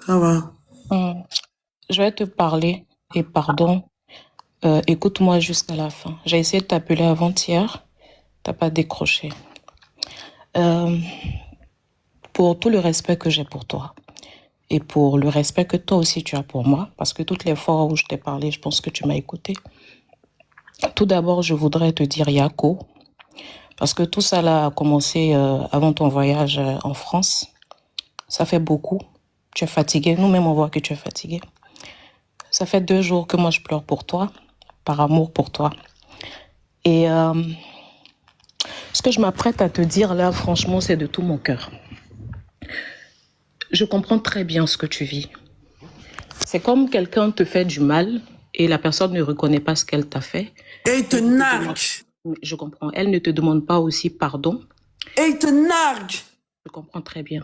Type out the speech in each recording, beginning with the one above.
Ça va. Hum, Je vais te parler et pardon, écoute-moi jusqu'à la fin. J'ai essayé de t'appeler avant-hier, t'as pas décroché. Euh, pour tout le respect que j'ai pour toi et pour le respect que toi aussi tu as pour moi, parce que toutes les fois où je t'ai parlé, je pense que tu m'as écouté. Tout d'abord, je voudrais te dire Yako, parce que tout ça là a commencé avant ton voyage en France. Ça fait beaucoup. Tu es fatigué. Nous-mêmes, on voit que tu es fatigué. Ça fait 2 jours que moi je pleure pour toi, par amour pour toi. Et ce que je m'apprête à te dire là, franchement, c'est de tout mon cœur. Je comprends très bien ce que tu vis. C'est comme quelqu'un te fait du mal et la personne ne reconnaît pas ce qu'elle t'a fait. Et il te nargue. Je comprends. Elle ne te demande pas aussi pardon. Et il te nargue. Je comprends très bien.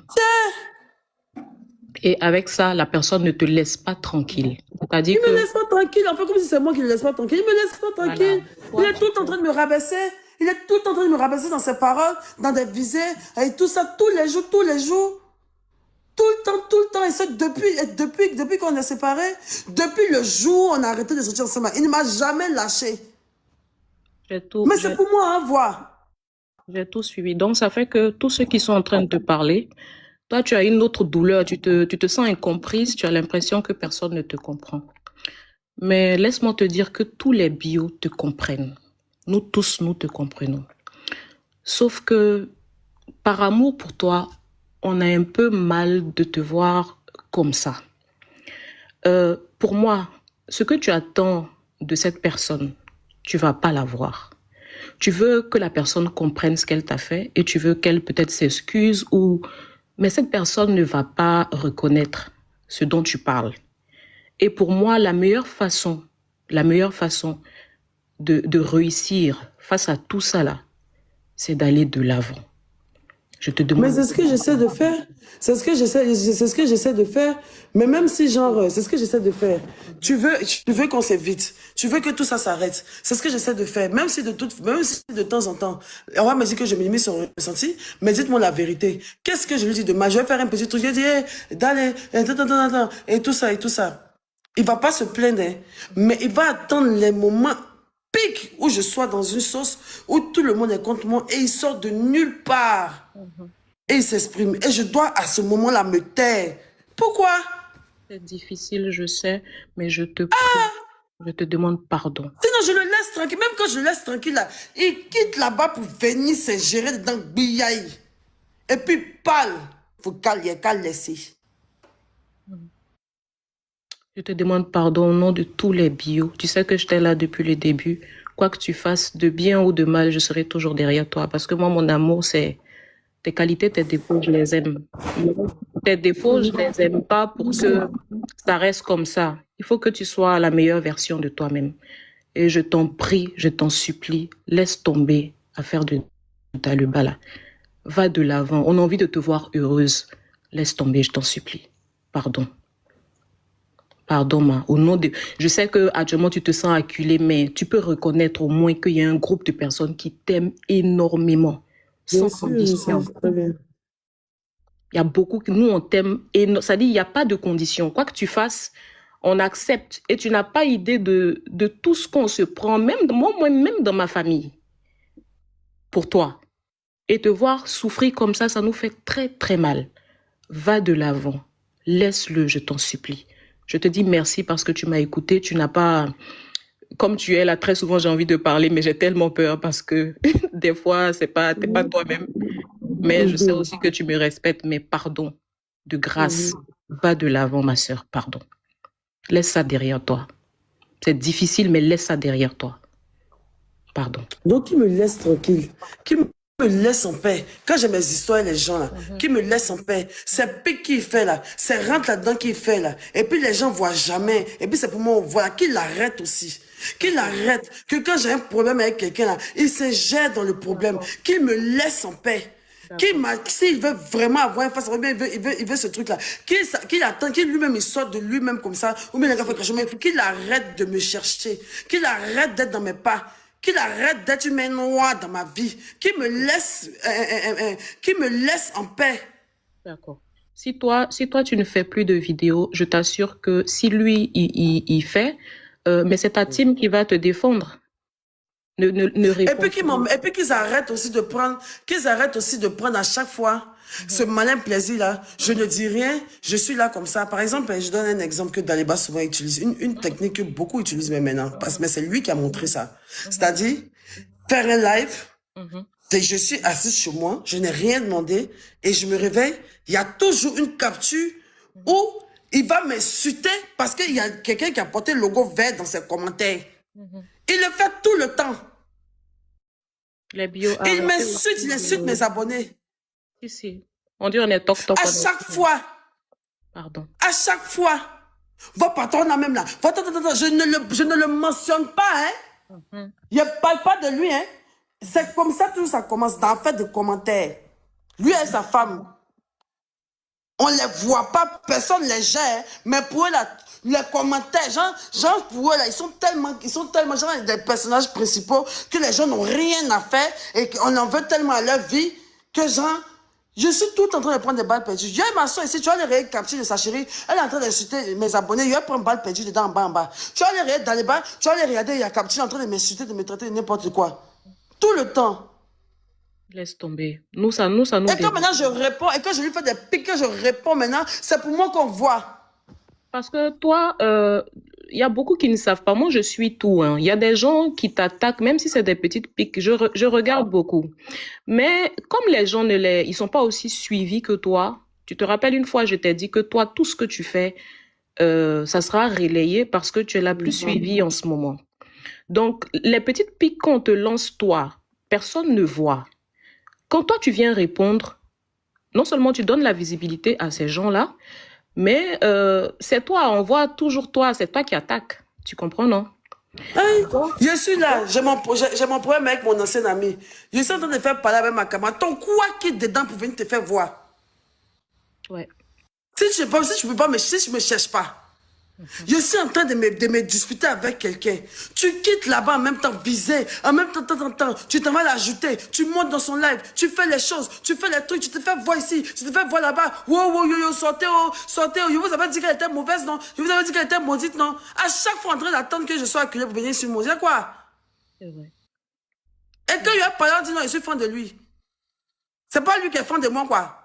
Et avec ça, la personne ne te laisse pas tranquille. Il C'est-à-dire me que... laisse pas tranquille. En fait, comme si c'est moi qui le laisse pas tranquille. Il me laisse pas tranquille. Voilà. Il est tout en train de me rabaisser. Il est tout en train de me rabaisser dans ses paroles, dans des visées, et tout ça, tous les jours, tous les jours. Tout le temps. Et ça, depuis qu'on est séparés, depuis le jour où on a arrêté de sortir ensemble, il ne m'a jamais lâché. Mais c'est pour moi, hein, voir. J'ai tout suivi. Donc, ça fait que tous ceux qui sont en train de te parler, toi, tu as une autre douleur, tu te sens incomprise, tu as l'impression que personne ne te comprend. Mais laisse-moi te dire que tous les bios te comprennent. Nous tous, nous te comprenons. Sauf que, par amour pour toi, on a un peu mal de te voir comme ça. Pour moi, ce que tu attends de cette personne, tu vas pas l'avoir. Tu veux que la personne comprenne ce qu'elle t'a fait et tu veux qu'elle peut-être s'excuse ou... Mais cette personne ne va pas reconnaître ce dont tu parles. Et pour moi, la meilleure façon de réussir face à tout ça là, c'est d'aller de l'avant. Je te demande... Mais c'est ce que j'essaie de faire. C'est ce que j'essaie de faire. Mais même si, genre, c'est ce que j'essaie de faire. Tu veux qu'on s'évite. Tu veux que tout ça s'arrête. C'est ce que j'essaie de faire. Même si de temps en temps, on va me dire que je minimise son ressenti, mais dites-moi la vérité. Qu'est-ce que je lui dis de mal? Je vais faire un petit truc. Je dis, hey, d'aller, et tout ça, et tout ça. Il va pas se plaindre, hein, mais il va attendre les moments pics où je sois dans une sauce, où tout le monde est contre moi et il sort de nulle part. Et il s'exprime. Et je dois à ce moment-là me taire. Pourquoi? C'est difficile, je sais, mais je te prie, je te demande pardon. Sinon, je le laisse tranquille. Même quand je le laisse tranquille, là, il quitte là-bas pour venir s'ingérer dans Biaï. Et puis, parle. Faut qu'à laisser. Je te demande pardon au nom de tous les bios. Tu sais que j'étais là depuis le début. Quoi que tu fasses, de bien ou de mal, je serai toujours derrière toi. Parce que moi, mon amour, c'est tes qualités, tes défauts, je les aime. Tes défauts, je les aime pas pour que ça reste comme ça. Il faut que tu sois la meilleure version de toi-même. Et je t'en prie, je t'en supplie, laisse tomber à faire de le bas là. Va de l'avant. On a envie de te voir heureuse. Laisse tomber, je t'en supplie. Pardon. Pardon, ma. Au nom de... Je sais que actuellement tu te sens acculé, mais tu peux reconnaître au moins qu'il y a un groupe de personnes qui t'aiment énormément, Bien sans sûr, je sais condition. très bien. Il y a beaucoup que nous on t'aime et ça dit il n'y a pas de condition. Quoi que tu fasses, on accepte et tu n'as pas idée de tout ce qu'on se prend, même moi-même dans ma famille, pour toi. Et te voir souffrir comme ça nous fait très très mal. Va de l'avant. Laisse-le, je t'en supplie. Je te dis merci parce que tu m'as écouté. Tu n'as pas, comme tu es là, très souvent j'ai envie de parler, mais j'ai tellement peur parce que des fois, t'es pas toi-même. Mais je sais aussi que tu me respectes, mais pardon, de grâce, va de l'avant, ma sœur, pardon. Laisse ça derrière toi. C'est difficile, mais laisse ça derrière toi. Pardon. Donc, il me laisse tranquille. Qui me laisse en paix. Quand j'ai mes histoires, les gens là, qui me laisse en paix. C'est pique qu'il fait là. C'est rentre là-dedans qu'il fait là. Et puis les gens voient jamais. Et puis c'est pour moi, voilà, qu'il arrête aussi. Qu'il arrête. Que quand j'ai un problème avec quelqu'un là, il se jette dans le problème. Qu'il me laisse en paix. S'il veut vraiment avoir un face, il veut ce truc-là. Qu'il attend, qu'il lui-même, il sorte de lui-même comme ça. Ou bien les gars, il faut qu'il arrête de me chercher. Qu'il arrête d'être dans mes pas. Qu'il arrête d'être une main noire dans ma vie. Qu'il me laisse en paix. D'accord. Si toi, tu ne fais plus de vidéos, je t'assure que si lui, il fait, mais c'est ta team qui va te défendre. Ne réponds pas. Et puis qu'ils arrêtent aussi de prendre à chaque fois ce malin plaisir-là. Je ne dis rien, je suis là comme ça. Par exemple, je donne un exemple que Daliba souvent utilise, une technique que beaucoup utilisent même maintenant, mais c'est lui qui a montré ça. C'est-à-dire, faire un live, Mhm. je suis assise chez moi, je n'ai rien demandé, et je me réveille, il y a toujours une capture où il va m'insulter parce qu'il y a quelqu'un qui a porté le logo vert dans ses commentaires. Mhm. Il le fait tout le temps. Les bio Il arrêtez m'insulte, il insulte aussi. mes abonnés. Si, si. On dit on est toc-toc. À chaque fois, Pardon. à chaque fois. Votre patron là même là. Je ne le mentionne pas, hein. Mhm. Je ne parle pas de lui, hein. C'est comme ça que ça commence, dans fait de commentaires. Lui et sa femme. On ne les voit pas, personne ne les gère, mais pour eux, là, les commentaires, genre pour eux, là, ils sont tellement genre, des personnages principaux que les gens n'ont rien à faire et qu'on en veut tellement à leur vie que genre, je suis tout en train de prendre des balles perdues. J'ai ma soeur ici, tu vois les réels captures de sa chérie, elle est en train d'insulter mes abonnés, il va prendre une balle perdue dedans en bas. Tu vois les réels dans les bas, tu vas les regarder, il y a capture en train de m'insulter, de me traiter de n'importe quoi. Tout le temps. Laisse tomber. Ça nous Et que dérange. maintenant je réponds, et que je lui fais des pics, que je réponds maintenant, c'est pour moi qu'on voit. Parce que toi, il y a beaucoup qui ne savent pas. Moi, je suis tout, hein. Il y a des gens qui t'attaquent, même si c'est des petites piques. Je regarde beaucoup. Mais comme les gens ils sont pas aussi suivis que toi, tu te rappelles une fois, je t'ai dit que toi, tout ce que tu fais, ça sera relayé parce que tu es la plus suivie en ce moment. Donc, les petites piques qu'on te lance, toi, personne ne voit. Quand toi, tu viens répondre, non seulement tu donnes la visibilité à ces gens-là, mais c'est toi, on voit toujours toi, c'est toi qui attaques. Tu comprends, non? Hein? Je suis là, j'ai mon problème avec mon ancien ami. Je suis en train de faire parler avec ma camarade. Ton quoi qui est dedans pour venir te faire voir? Ouais. Si tu peux pas si je me cherche pas. Je suis en train de me disputer avec quelqu'un. Tu quittes là-bas en même temps visé, en même temps, tu t'en vas l'ajouter, tu montes dans son live, tu fais les choses, tu fais les trucs, tu te fais voir ici, tu te fais voir là-bas. Wow, yo, sortez, sortez. Je vous avais dit qu'elle était mauvaise, non? Je vous avais dit qu'elle était maudite, non? À chaque fois en train d'attendre que je sois acculé pour venir sur moi. C'est quoi? C'est vrai. Et que il a parlé, dit non, je suis fan de lui. C'est pas lui qui est fan de moi, quoi.